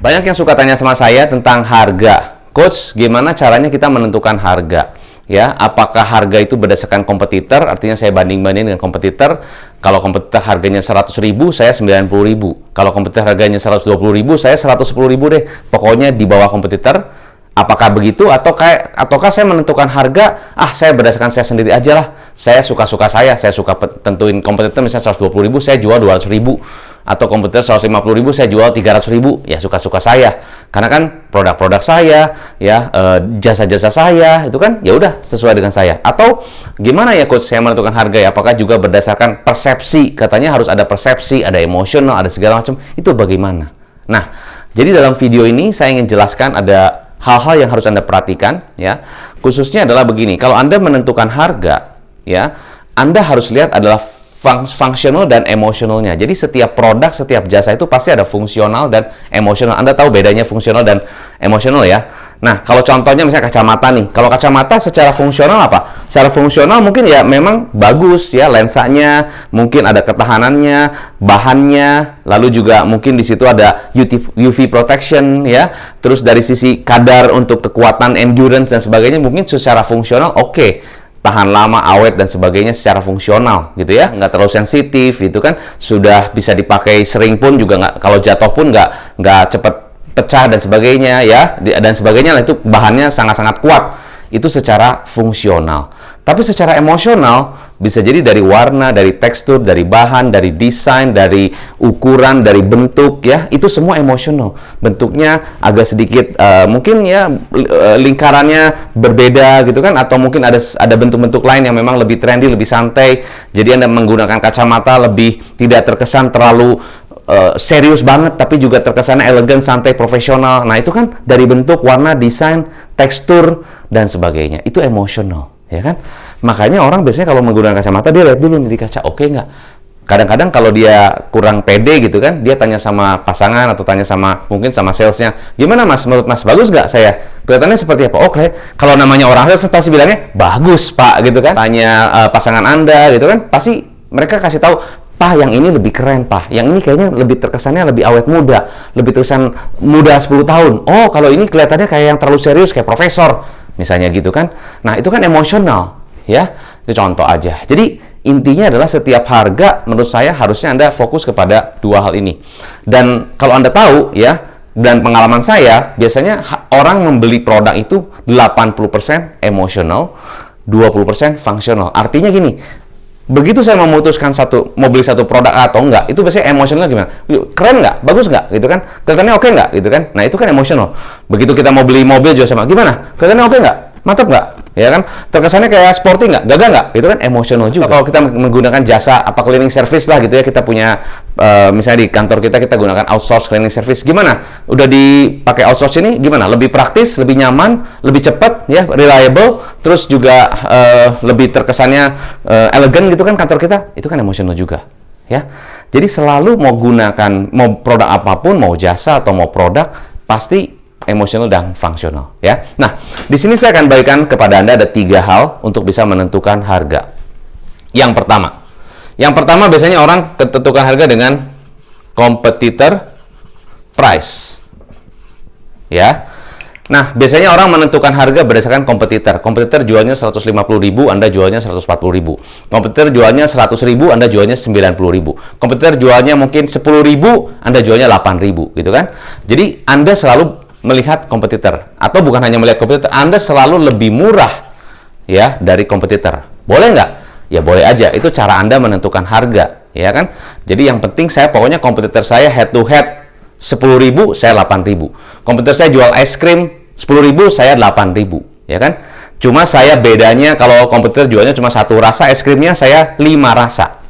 Banyak yang suka tanya sama saya tentang harga. Coach, gimana caranya kita menentukan harga? Ya, apakah harga itu berdasarkan kompetitor? Artinya saya banding-banding dengan kompetitor. Kalau kompetitor harganya 100.000, saya 90.000. Kalau kompetitor harganya 120.000, saya 110.000 deh. Pokoknya di bawah kompetitor. Apakah begitu? Ataukah saya menentukan harga? Saya berdasarkan saya sendiri aja lah. Saya suka-suka saya suka tentuin kompetitor misalnya 120.000, saya jual 200.000. Atau kompetitor 150.000, saya jual 300.000. Ya suka-suka saya. Karena kan produk-produk saya, ya jasa-jasa saya itu kan ya udah sesuai dengan saya. Atau gimana ya coach saya menentukan harga ya? Apakah juga berdasarkan persepsi? Katanya harus ada persepsi, ada emosional, ada segala macam. Itu bagaimana? Nah, jadi dalam video ini saya ingin jelaskan ada hal-hal yang harus Anda perhatikan ya. Khususnya adalah begini, kalau Anda menentukan harga ya, Anda harus lihat adalah fungsional dan emosionalnya. Jadi setiap produk, setiap jasa itu pasti ada fungsional dan emosional. Anda tahu bedanya fungsional dan emosional ya. Nah, kalau contohnya misalnya kacamata nih. Kalau kacamata secara fungsional apa? Secara fungsional mungkin ya memang bagus ya, lensanya, mungkin ada ketahanannya, bahannya, lalu juga mungkin di situ ada UV protection ya. Terus dari sisi kadar untuk kekuatan endurance dan sebagainya mungkin secara fungsional oke. Tahan lama, awet dan sebagainya secara fungsional gitu ya, nggak terlalu sensitif gitu kan, sudah bisa dipakai sering pun juga nggak, kalau jatuh pun nggak cepet pecah dan sebagainya ya, dan sebagainya lah, itu bahannya sangat-sangat kuat, itu secara fungsional. Tapi secara emosional bisa jadi dari warna, dari tekstur, dari bahan, dari desain, dari ukuran, dari bentuk ya, itu semua emosional. Bentuknya agak sedikit mungkin ya lingkarannya berbeda gitu kan, atau mungkin ada bentuk-bentuk lain yang memang lebih trendy, lebih santai. Jadi Anda menggunakan kacamata lebih tidak terkesan terlalu serius banget, tapi juga terkesannya elegan, santai, profesional. Nah, itu kan dari bentuk, warna, desain, tekstur dan sebagainya. Itu emosional. Ya kan? Makanya orang biasanya kalau menggunakan kacamata dia lihat dulu nih di kaca, oke nggak? Kadang-kadang kalau dia kurang pede gitu kan, dia tanya sama pasangan atau tanya sama mungkin sama salesnya, gimana mas, menurut mas bagus nggak saya? Kelihatannya seperti apa? Oke, kalau namanya orang sales pasti bilangnya bagus pak gitu kan. Tanya pasangan Anda gitu kan, pasti mereka kasih tahu, Pak, yang ini lebih keren, Pak. Yang ini kayaknya lebih terkesannya lebih awet muda, lebih terkesan muda 10 tahun. Oh, kalau ini kelihatannya kayak yang terlalu serius, kayak profesor. Misalnya gitu kan. Nah, itu kan emosional, ya. Itu contoh aja. Jadi, intinya adalah setiap harga, menurut saya harusnya Anda fokus kepada dua hal ini. Dan kalau Anda tahu, ya, dan pengalaman saya, biasanya orang membeli produk itu 80% emosional, 20% fungsional. Artinya gini, begitu saya memutuskan mau beli satu produk atau enggak, itu biasanya emosional gimana? Keren nggak? Bagus nggak? Gitu kan? Kelihatannya oke nggak? Gitu kan? Nah, itu kan emosional. Begitu kita mau beli mobil juga sama, gimana? Kelihatannya oke nggak? Mantap nggak? Ya kan? Terkesannya kayak sporty nggak? Gagah nggak? Itu kan emosional juga. Kalau kita menggunakan jasa apa cleaning service lah gitu ya, kita punya misalnya di kantor kita gunakan outsource cleaning service. Gimana? Udah dipakai outsource ini gimana? Lebih praktis, lebih nyaman, lebih cepat ya, reliable, terus juga lebih terkesannya elegan gitu kan kantor kita. Itu kan emosional juga ya. Jadi selalu mau gunakan mau produk apapun, mau jasa atau mau produk, pasti emosional dan fungsional ya. Nah, di sini saya akan bagikan kepada Anda ada 3 hal untuk bisa menentukan harga. Yang pertama biasanya orang tentukan harga dengan competitor price. Ya. Nah, biasanya orang menentukan harga berdasarkan kompetitor. Kompetitor jualnya 150.000, Anda jualnya 140.000. Kompetitor jualnya 100.000, Anda jualnya 90.000. Kompetitor jualnya mungkin 10.000, Anda jualnya 8.000 gitu kan. Jadi, Anda selalu melihat kompetitor, atau bukan hanya melihat kompetitor, Anda selalu lebih murah ya dari kompetitor. Boleh nggak? Ya boleh aja. Itu cara Anda menentukan harga, ya kan? Jadi yang penting saya pokoknya kompetitor saya head to head 10.000, saya 8.000. Kompetitor saya jual es krim 10.000, saya 8.000, ya kan? Cuma saya bedanya kalau kompetitor jualnya cuma satu rasa es krimnya, saya 5 rasa.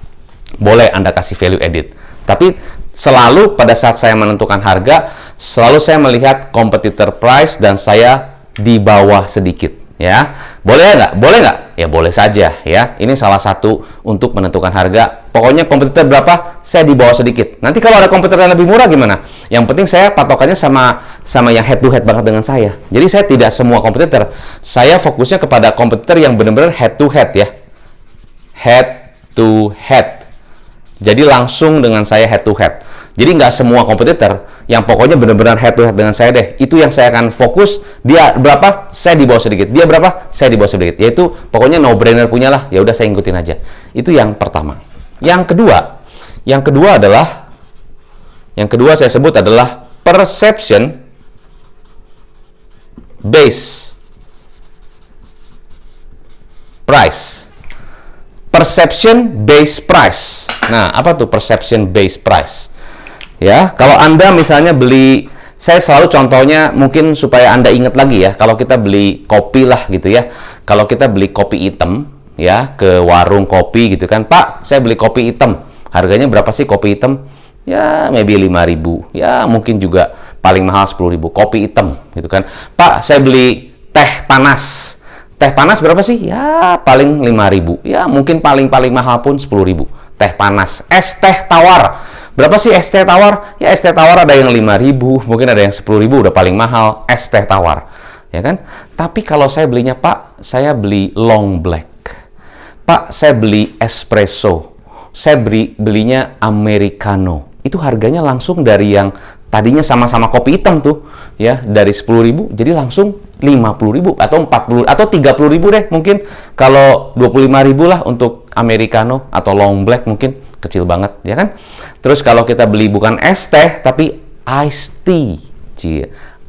Boleh Anda kasih value edit. Tapi selalu pada saat saya menentukan harga, selalu saya melihat competitor price dan saya di bawah sedikit ya. Boleh nggak? Boleh nggak? Ya boleh saja ya. Ini salah satu untuk menentukan harga. Pokoknya kompetitor berapa, saya di bawah sedikit. Nanti kalau ada kompetitor yang lebih murah gimana? Yang penting saya patokannya sama yang head to head banget dengan saya. Jadi saya tidak semua kompetitor. Saya fokusnya kepada kompetitor yang benar-benar head to head ya. Head to head. Jadi langsung dengan saya head to head. Jadi nggak semua kompetitor yang pokoknya benar-benar head to head dengan saya deh. Itu yang saya akan fokus. Dia berapa, saya di bawah sedikit. Dia berapa, saya di bawah sedikit. Yaitu pokoknya no brainer punya lah. Ya udah saya ikutin aja. Itu yang pertama. Yang kedua saya sebut adalah perception based price. Perception based price. Nah, apa tuh perception based price? Ya, kalau Anda misalnya beli, saya selalu contohnya mungkin supaya Anda ingat lagi ya, kalau kita beli kopi lah gitu ya. Kalau kita beli kopi hitam ya ke warung kopi gitu kan, Pak, saya beli kopi hitam. Harganya berapa sih kopi hitam? Ya, maybe 5.000. Ya, mungkin juga paling mahal 10.000 kopi hitam gitu kan. Pak, saya beli teh panas. Teh panas berapa sih? Ya, paling 5.000. Ya, mungkin paling mahal pun 10.000. Teh panas. Es teh tawar. Berapa sih es teh tawar? Ya, es teh tawar ada yang 5.000, mungkin ada yang 10.000 udah paling mahal es teh tawar. Ya kan? Tapi kalau saya belinya, Pak, saya beli long black. Pak, saya beli espresso. Saya belinya americano. Itu harganya langsung dari yang tadinya sama-sama kopi hitam tuh, ya, dari 10.000 jadi langsung 50.000 atau 40 atau 30.000 deh mungkin. Kalau 25.000 lah untuk americano atau long black mungkin kecil banget, ya kan? Terus kalau kita beli bukan es teh tapi iced tea.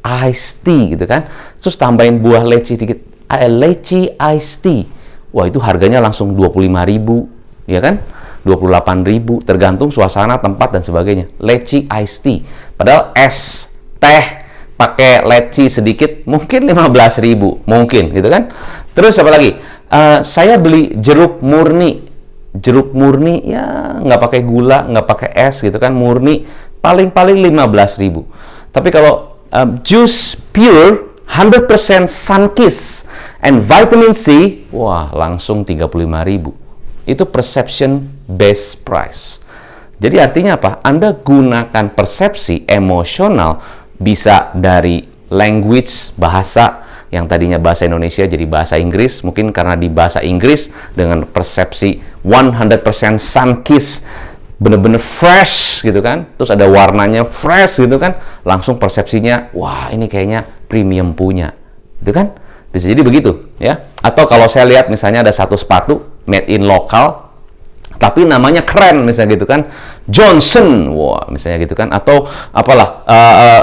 Iced tea gitu kan. Terus tambahin buah leci dikit, leci iced tea. Wah, itu harganya langsung 25.000, ya kan? 28.000 tergantung suasana, tempat dan sebagainya. Leci iced tea. Padahal es teh pakai leci sedikit mungkin 15.000 mungkin gitu kan. Terus apa lagi? Saya beli jeruk murni. Jeruk murni ya nggak pakai gula, nggak pakai es gitu kan, murni paling 15.000. Tapi kalau jus pure 100% Sunkist and vitamin C, wah langsung 35.000. Itu perception based price. Jadi artinya apa? Anda gunakan persepsi emosional, bisa dari language, bahasa yang tadinya bahasa Indonesia jadi bahasa Inggris, mungkin karena di bahasa Inggris dengan persepsi 100% Sunkist, bener-bener fresh gitu kan, terus ada warnanya fresh gitu kan, langsung persepsinya, wah ini kayaknya premium punya, gitu kan? Bisa jadi begitu ya. Atau kalau saya lihat misalnya ada satu sepatu made in lokal tapi namanya keren misalnya gitu kan, Johnson, wah misalnya gitu kan, atau apalah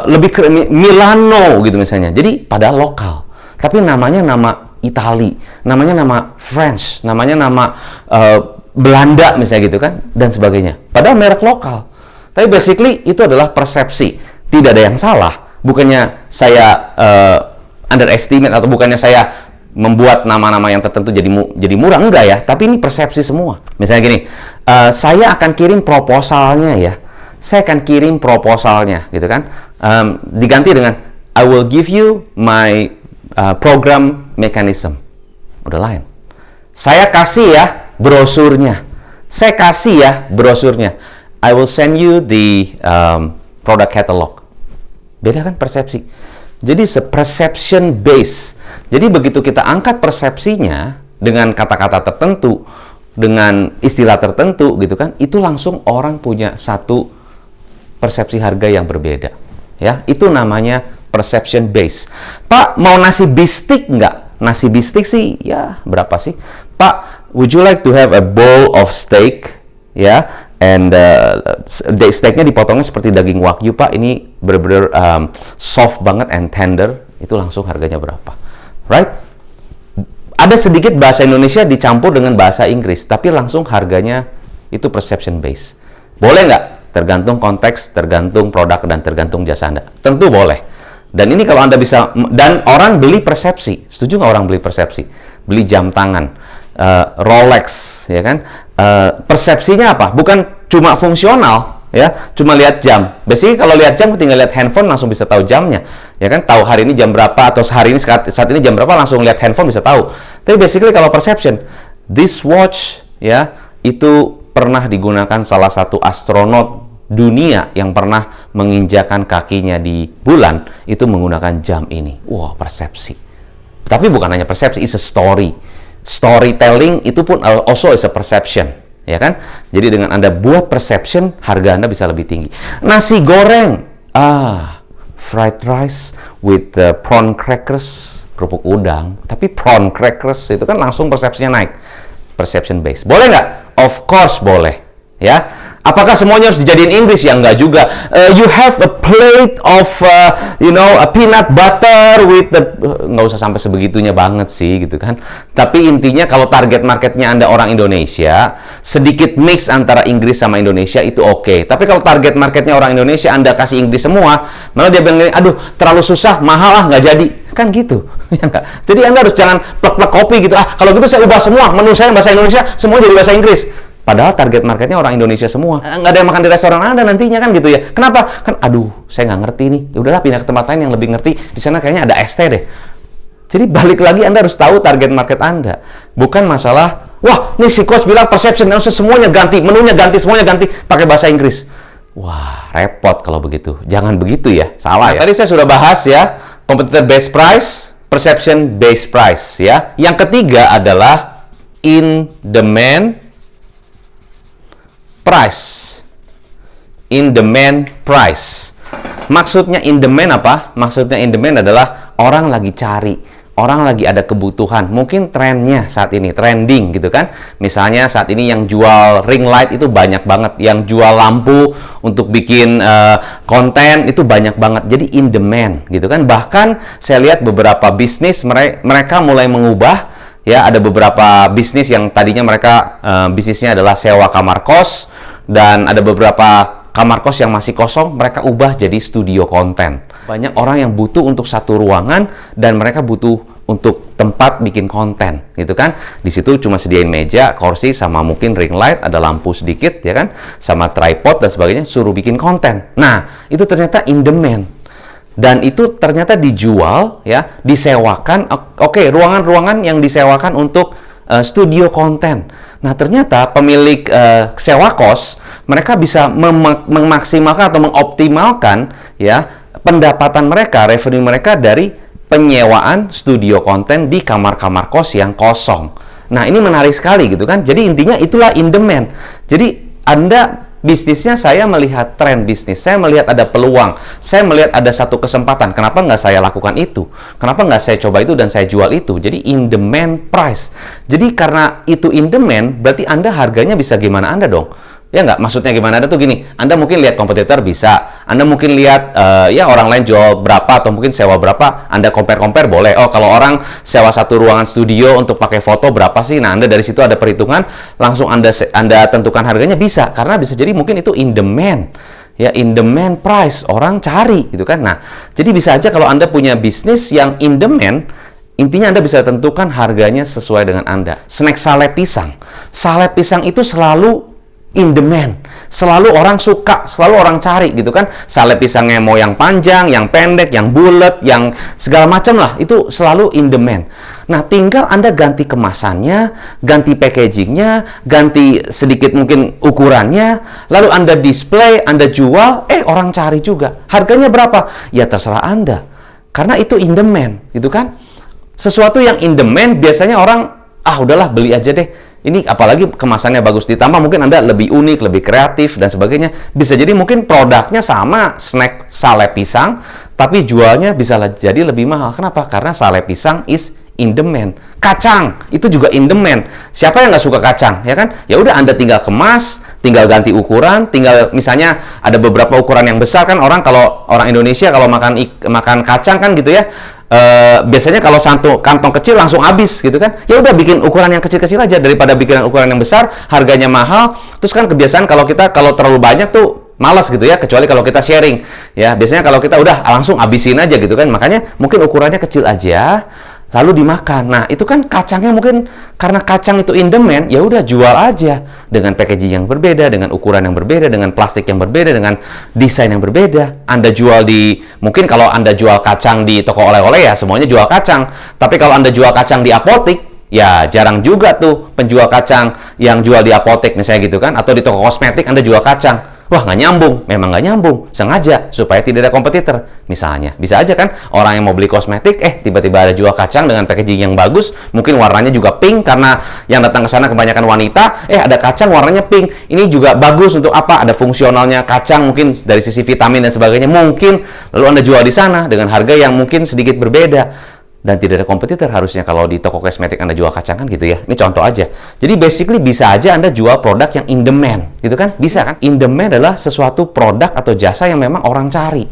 lebih keren, Milano gitu misalnya. Jadi padahal lokal tapi namanya nama Itali, namanya nama French, namanya nama Belanda misalnya gitu kan, dan sebagainya. Padahal merek lokal. Tapi basically itu adalah persepsi. Tidak ada yang salah. Bukannya saya underestimate atau bukannya saya membuat nama-nama yang tertentu jadi murah, enggak ya. Tapi ini persepsi semua. Misalnya gini, saya akan kirim proposalnya ya. Saya akan kirim proposalnya gitu kan. Diganti dengan I will give you my program mechanism. Udah lain. Saya kasih ya brosurnya. Saya kasih ya brosurnya. I will send you the product catalog. Beda kan persepsi. Jadi perception base. Jadi begitu kita angkat persepsinya dengan kata-kata tertentu, dengan istilah tertentu gitu kan, itu langsung orang punya satu persepsi harga yang berbeda. Ya, itu namanya perception base. Pak, mau nasi bistik nggak? Nasi bistik sih, ya berapa sih? Pak, would you like to have a bowl of steak? Ya, and steaknya dipotongnya seperti daging wagyu, Pak. Ini benar-benar soft banget and tender. Itu langsung harganya berapa? Right? Ada sedikit bahasa Indonesia dicampur dengan bahasa Inggris, tapi langsung harganya itu perception base. Boleh nggak? Tergantung konteks, tergantung produk, dan tergantung jasa Anda. Tentu boleh. Dan ini kalau Anda bisa, dan orang beli persepsi. Setuju nggak orang beli persepsi? Beli jam tangan, Rolex, ya kan? Persepsinya apa? Bukan cuma fungsional, ya, cuma lihat jam. Basically kalau lihat jam, tinggal lihat handphone langsung bisa tahu jamnya, ya kan? Tahu hari ini jam berapa, atau hari ini saat ini jam berapa, langsung lihat handphone bisa tahu. Tapi basically kalau perception, this watch, ya, itu pernah digunakan salah satu astronot dunia yang pernah menginjakan kakinya di bulan, itu menggunakan jam ini. Wah, persepsi. Tapi bukan hanya persepsi, it's a story. Storytelling itu pun also is a perception, ya kan? Jadi dengan Anda buat perception, harga Anda bisa lebih tinggi. Nasi goreng, fried rice with prawn crackers, kerupuk udang, tapi prawn crackers itu kan langsung persepsinya naik. Perception base. Boleh nggak? Of course boleh. Ya. Apakah semuanya harus dijadiin Inggris? Ya enggak juga. You have a plate of a peanut butter with the nggak usah sampai sebegitunya banget sih gitu kan. Tapi intinya kalau target marketnya Anda orang Indonesia, sedikit mix antara Inggris sama Indonesia itu oke. Tapi kalau target marketnya orang Indonesia, Anda kasih Inggris semua, malah dia bilang, aduh terlalu susah, mahal nggak jadi. Kan gitu. Ya enggak? Jadi Anda harus jangan plek-plek kopi gitu. Kalau gitu saya ubah semua, menu saya bahasa Indonesia, semua jadi bahasa Inggris. Padahal target marketnya orang Indonesia semua. Nggak ada yang makan di restoran Anda nantinya kan gitu ya. Kenapa? Kan aduh, saya nggak ngerti nih. Ya udahlah pindah ke tempat lain yang lebih ngerti. Di sana kayaknya ada ST deh. Jadi balik lagi Anda harus tahu target market Anda. Bukan masalah, wah, nih si coach bilang perception, semuanya ganti, menunya ganti, semuanya ganti pakai bahasa Inggris. Wah, repot kalau begitu. Jangan begitu ya. Salah ya. Tadi saya sudah bahas ya, competitor based price, perception based price ya. Yang ketiga adalah in demand price. In demand price. Maksudnya in demand apa? Maksudnya in demand adalah orang lagi cari, orang lagi ada kebutuhan. Mungkin trennya saat ini, trending gitu kan. Misalnya saat ini yang jual ring light itu banyak banget, yang jual lampu untuk bikin konten itu banyak banget. Jadi in demand gitu kan. Bahkan saya lihat beberapa bisnis mereka mulai mengubah. Ya, ada beberapa bisnis yang tadinya mereka bisnisnya adalah sewa kamar kos, dan ada beberapa kamar kos yang masih kosong, mereka ubah jadi studio konten. Banyak orang yang butuh untuk satu ruangan dan mereka butuh untuk tempat bikin konten, gitu kan? Di situ cuma sediain meja, kursi, sama mungkin ring light, ada lampu sedikit, ya kan? Sama tripod dan sebagainya, suruh bikin konten. Nah, itu ternyata in demand. Dan itu ternyata dijual, ya, disewakan. Oke, ruangan-ruangan yang disewakan untuk studio konten. Nah, ternyata pemilik sewa kos, mereka bisa memaksimalkan atau mengoptimalkan ya pendapatan mereka, revenue mereka dari penyewaan studio konten di kamar-kamar kos yang kosong. Nah, ini menarik sekali gitu kan. Jadi intinya itulah in demand. Jadi Anda bisnisnya, saya melihat tren bisnis, saya melihat ada peluang, saya melihat ada satu kesempatan. Kenapa nggak saya lakukan itu? Kenapa nggak saya coba itu dan saya jual itu? Jadi in demand price. Jadi karena itu in demand, berarti Anda harganya bisa gimana Anda dong? Ya nggak? Maksudnya gimana? Ada tuh gini, Anda mungkin lihat kompetitor bisa, Anda mungkin lihat ya orang lain jual berapa atau mungkin sewa berapa, Anda compare boleh. Oh, kalau orang sewa satu ruangan studio untuk pakai foto berapa sih? Nah, Anda dari situ ada perhitungan, langsung Anda tentukan harganya bisa, karena bisa jadi mungkin itu in demand. Ya, in demand price, orang cari gitu kan. Nah, jadi bisa aja kalau Anda punya bisnis yang in demand, intinya Anda bisa tentukan harganya sesuai dengan Anda. Snack sale pisang. Sale pisang itu selalu in demand. Selalu orang suka, selalu orang cari gitu kan. Sale pisangnya mau yang panjang, yang pendek, yang bulat, yang segala macam lah, itu selalu in demand. Nah, tinggal Anda ganti kemasannya, ganti packagingnya, ganti sedikit mungkin ukurannya, lalu Anda display, Anda jual, orang cari juga. Harganya berapa? Ya terserah Anda. Karena itu in demand, gitu kan. Sesuatu yang in demand biasanya orang, udahlah beli aja deh. Ini apalagi kemasannya bagus, ditambah mungkin Anda lebih unik, lebih kreatif dan sebagainya. Bisa jadi mungkin produknya sama snack sale pisang, tapi jualnya bisa jadi lebih mahal. Kenapa? Karena sale pisang is in demand. Kacang itu juga in demand. Siapa yang nggak suka kacang, ya kan? Ya udah Anda tinggal kemas, tinggal ganti ukuran, tinggal misalnya ada beberapa ukuran yang besar kan, kalau orang Indonesia kalau makan kacang kan gitu ya. Biasanya kalau satu kantong kecil langsung habis gitu kan, ya udah bikin ukuran yang kecil-kecil aja daripada bikin ukuran yang besar, harganya mahal. Terus kan kebiasaan kalau terlalu banyak tuh malas gitu ya, kecuali kalau kita sharing ya. Biasanya kalau kita udah langsung habisin aja gitu kan, makanya mungkin ukurannya kecil aja lalu dimakan. Nah, itu kan kacangnya mungkin karena kacang itu in demand, ya udah jual aja dengan packaging yang berbeda, dengan ukuran yang berbeda, dengan plastik yang berbeda, dengan desain yang berbeda. Anda jual mungkin kalau Anda jual kacang di toko oleh-oleh ya semuanya jual kacang. Tapi kalau Anda jual kacang di apotik, ya jarang juga tuh penjual kacang yang jual di apotek misalnya gitu kan, atau di toko kosmetik Anda jual kacang. Wah, nggak nyambung. Memang nggak nyambung. Sengaja, supaya tidak ada kompetitor. Misalnya, bisa aja kan, orang yang mau beli kosmetik, tiba-tiba ada jual kacang dengan packaging yang bagus, mungkin warnanya juga pink, karena yang datang ke sana kebanyakan wanita, ada kacang warnanya pink. Ini juga bagus untuk apa? Ada fungsionalnya kacang, mungkin dari sisi vitamin dan sebagainya. Mungkin, lalu Anda jual di sana dengan harga yang mungkin sedikit berbeda. Dan tidak ada kompetitor harusnya kalau di toko kosmetik Anda jual kacang kan gitu ya. Ini contoh aja. Jadi basically bisa aja Anda jual produk yang in demand, gitu kan? Bisa kan? In demand adalah sesuatu produk atau jasa yang memang orang cari.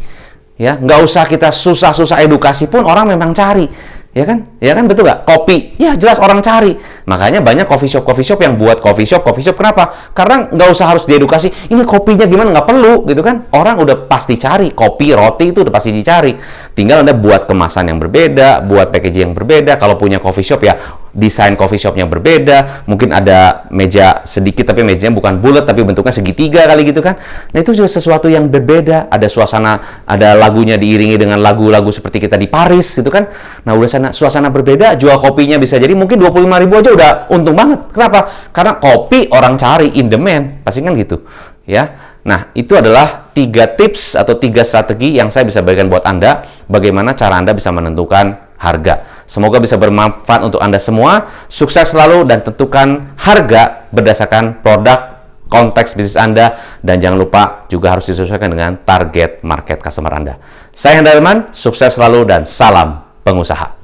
Ya, nggak usah kita susah-susah edukasi pun orang memang cari. Ya kan? Ya kan, betul nggak? Kopi, ya jelas orang cari. Makanya banyak coffee shop yang buat coffee shop. Kenapa? Karena nggak usah harus diedukasi. Ini kopinya gimana? Nggak perlu, gitu kan? Orang udah pasti cari. Kopi, roti itu udah pasti dicari. Tinggal Anda buat kemasan yang berbeda, buat packaging yang berbeda. Kalau punya coffee shop ya, desain coffee shopnya berbeda, mungkin ada meja sedikit tapi mejanya bukan bulat tapi bentuknya segitiga kali gitu kan. Nah, itu juga sesuatu yang berbeda, ada suasana, ada lagunya diiringi dengan lagu-lagu seperti kita di Paris gitu kan. Nah, udah suasana berbeda, jual kopinya bisa jadi mungkin 25.000 aja udah untung banget. Kenapa? Karena kopi orang cari, in demand, pasti kan gitu ya. Nah, itu adalah 3 tips atau 3 strategi yang saya bisa berikan buat Anda, bagaimana cara Anda bisa menentukan harga. Semoga bisa bermanfaat untuk Anda semua. Sukses selalu dan tentukan harga berdasarkan produk, konteks bisnis Anda, dan jangan lupa juga harus disesuaikan dengan target market customer Anda. Saya Hendra Delman, sukses selalu dan salam pengusaha.